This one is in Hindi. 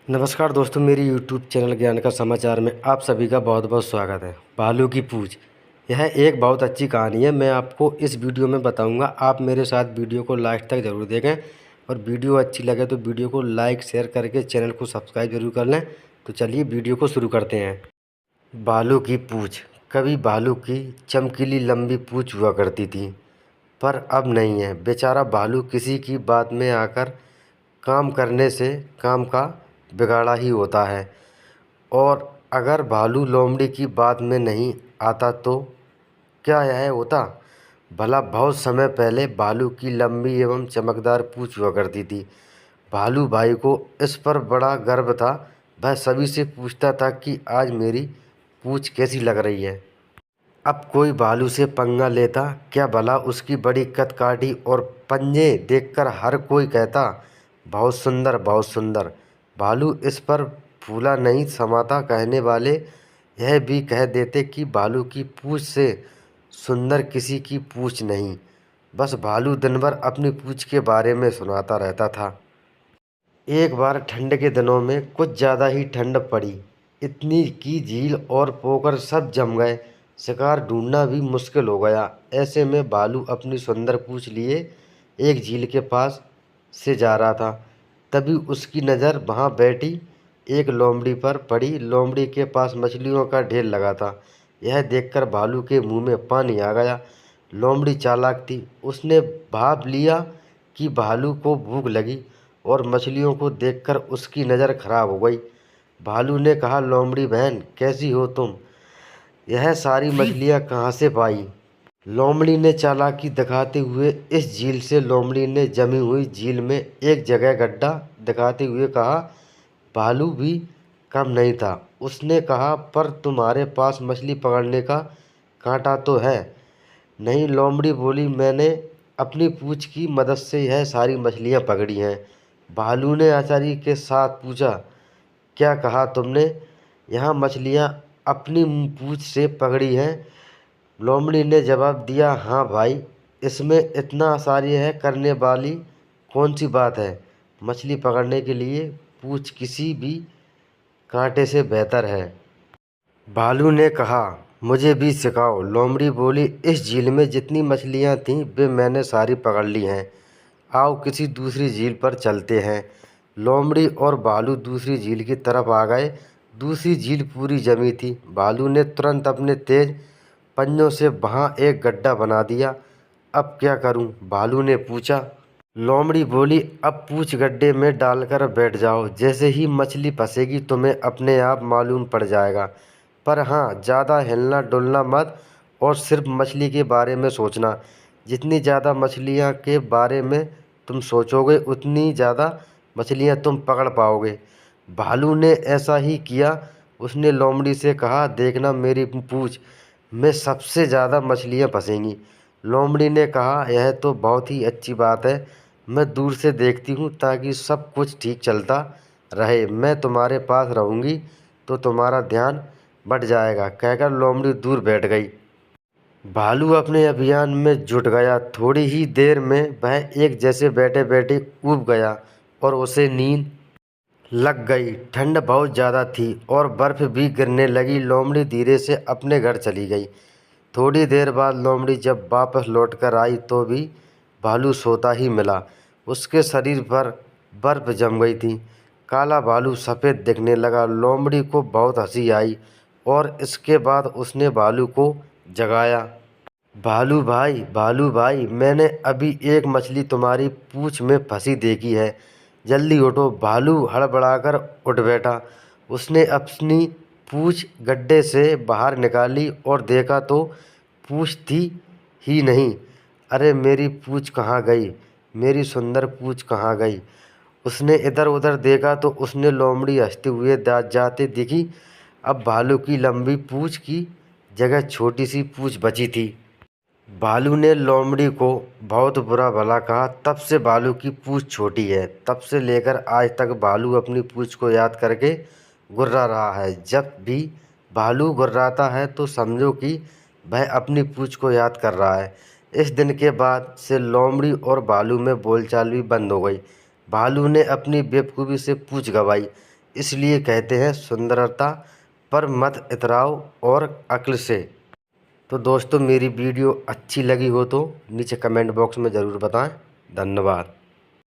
नमस्कार दोस्तों, मेरी यूट्यूब चैनल ज्ञान का समाचार में आप सभी का बहुत बहुत स्वागत है। भालू की पूंछ, यह एक बहुत अच्छी कहानी है। मैं आपको इस वीडियो में बताऊंगा। आप मेरे साथ वीडियो को लास्ट तक ज़रूर देखें और वीडियो अच्छी लगे तो वीडियो को लाइक शेयर करके चैनल को सब्सक्राइब जरूर कर लें। तो चलिए वीडियो को शुरू करते हैं। भालू की पूंछ। कभी भालू की चमकीली लंबी पूंछ हुआ करती थी, पर अब नहीं है। बेचारा भालू किसी की बात में आकर काम करने से काम का बिगाड़ा ही होता है। और अगर भालू लोमड़ी की बात में नहीं आता तो क्या यह होता? भला बहुत समय पहले भालू की लंबी एवं चमकदार पूंछ हुआ करती थी। भालू भाई को इस पर बड़ा गर्व था। वह सभी से पूछता था कि आज मेरी पूंछ कैसी लग रही है। अब कोई भालू से पंगा लेता क्या भला उसकी बड़ी कद काठी और पंजे देखकर हर कोई कहता, बहुत सुंदर बहुत सुंदर। भालू इस पर फूला नहीं समाता। कहने वाले यह भी कह देते कि भालू की पूंछ से सुंदर किसी की पूंछ नहीं। बस भालू दिन भर अपनी पूंछ के बारे में सुनाता रहता था। एक बार ठंड के दिनों में कुछ ज़्यादा ही ठंड पड़ी, इतनी कि झील और पोखर सब जम गए। शिकार ढूंढना भी मुश्किल हो गया। ऐसे में भालू अपनी सुंदर पूंछ लिए एक झील के पास से जा रहा था। तभी उसकी नज़र वहाँ बैठी एक लोमड़ी पर पड़ी। लोमड़ी के पास मछलियों का ढेर लगा था। यह देखकर भालू के मुंह में पानी आ गया। लोमड़ी चालाक थी। उसने भाप लिया कि भालू को भूख लगी और मछलियों को देखकर उसकी नज़र खराब हो गई। भालू ने कहा, लोमड़ी बहन कैसी हो तुम? यह सारी मछलियाँ कहाँ से पाई? लोमड़ी ने चालाकी दिखाते हुए इस झील से लोमड़ी ने जमी हुई झील में एक जगह गड्ढा दिखाते हुए कहा। भालू भी कम नहीं था। उसने कहा, पर तुम्हारे पास मछली पकड़ने का कांटा तो है? नहीं, लोमड़ी बोली, मैंने अपनी पूंछ की मदद से यह सारी मछलियाँ पकड़ी हैं। भालू ने आश्चर्य के साथ पूछा, क्या कहा तुमने? यहाँ मछलियाँ अपनी पूंछ से पकड़ी हैं? लोमड़ी ने जवाब दिया, हाँ भाई, इसमें इतना आश्चर्य है करने वाली कौन सी बात है? मछली पकड़ने के लिए पूंछ किसी भी कांटे से बेहतर है। भालू ने कहा, मुझे भी सिखाओ। लोमड़ी बोली, इस झील में जितनी मछलियाँ थीं वे मैंने सारी पकड़ ली हैं। आओ किसी दूसरी झील पर चलते हैं। लोमड़ी और भालू दूसरी झील की तरफ आ गए। दूसरी झील पूरी जमी थी। भालू ने तुरंत अपने तेज पंजों से वहाँ एक गड्ढा बना दिया। अब क्या करूं? भालू ने पूछा। लोमड़ी बोली, अब पूंछ गड्ढे में डालकर बैठ जाओ। जैसे ही मछली फंसेगी तुम्हें अपने आप मालूम पड़ जाएगा। पर हाँ, ज़्यादा हिलना डुलना मत और सिर्फ मछली के बारे में सोचना। जितनी ज़्यादा मछलियाँ के बारे में तुम सोचोगे उतनी ज़्यादा मछलियाँ तुम पकड़ पाओगे। भालू ने ऐसा ही किया। उसने लोमड़ी से कहा, देखना मेरी पूंछ में सबसे ज़्यादा मछलियाँ फंसेंगी। लोमड़ी ने कहा, यह तो बहुत ही अच्छी बात है। मैं दूर से देखती हूँ ताकि सब कुछ ठीक चलता रहे। मैं तुम्हारे पास रहूँगी तो तुम्हारा ध्यान बढ़ जाएगा। कहकर लोमड़ी दूर बैठ गई। भालू अपने अभियान में जुट गया। थोड़ी ही देर में वह एक जैसे बैठे बैठे ऊब गया और उसे नींद लग गई। ठंड बहुत ज़्यादा थी और बर्फ़ भी गिरने लगी। लोमड़ी धीरे से अपने घर चली गई। थोड़ी देर बाद लोमड़ी जब वापस लौट कर आई तो भी भालू सोता ही मिला। उसके शरीर पर बर्फ़ जम गई थी। काला भालू सफ़ेद दिखने लगा। लोमड़ी को बहुत हंसी आई और इसके बाद उसने भालू को जगाया। भालू भाई, मैंने अभी एक मछली तुम्हारी पूंछ में फंसी देखी है। जल्दी उठो। भालू हड़बड़ाकर उठ बैठा। उसने अपनी पूंछ गड्ढे से बाहर निकाली और देखा तो पूंछ थी ही नहीं। अरे मेरी पूंछ कहाँ गई? मेरी सुंदर पूंछ कहाँ गई? उसने इधर उधर देखा तो उसने लोमड़ी हंसते हुए जाते दिखी। अब भालू की लंबी पूंछ की जगह छोटी सी पूंछ बची थी। भालू ने लोमड़ी को बहुत बुरा भला कहा। तब से भालू की पूंछ छोटी है। तब से लेकर आज तक भालू अपनी पूंछ को याद करके गुर्रा रहा है। जब भी भालू गुर्राता है तो समझो कि वह अपनी पूंछ को याद कर रहा है। इस दिन के बाद से लोमड़ी और भालू में बोलचाल भी बंद हो गई। भालू ने अपनी बेवकूफ़ी से पूंछ गंवाई। इसलिए कहते हैं सुंदरता पर मत इतराओ और अक्ल से। तो दोस्तों मेरी वीडियो अच्छी लगी हो तो नीचे कमेंट बॉक्स में ज़रूर बताएं। धन्यवाद।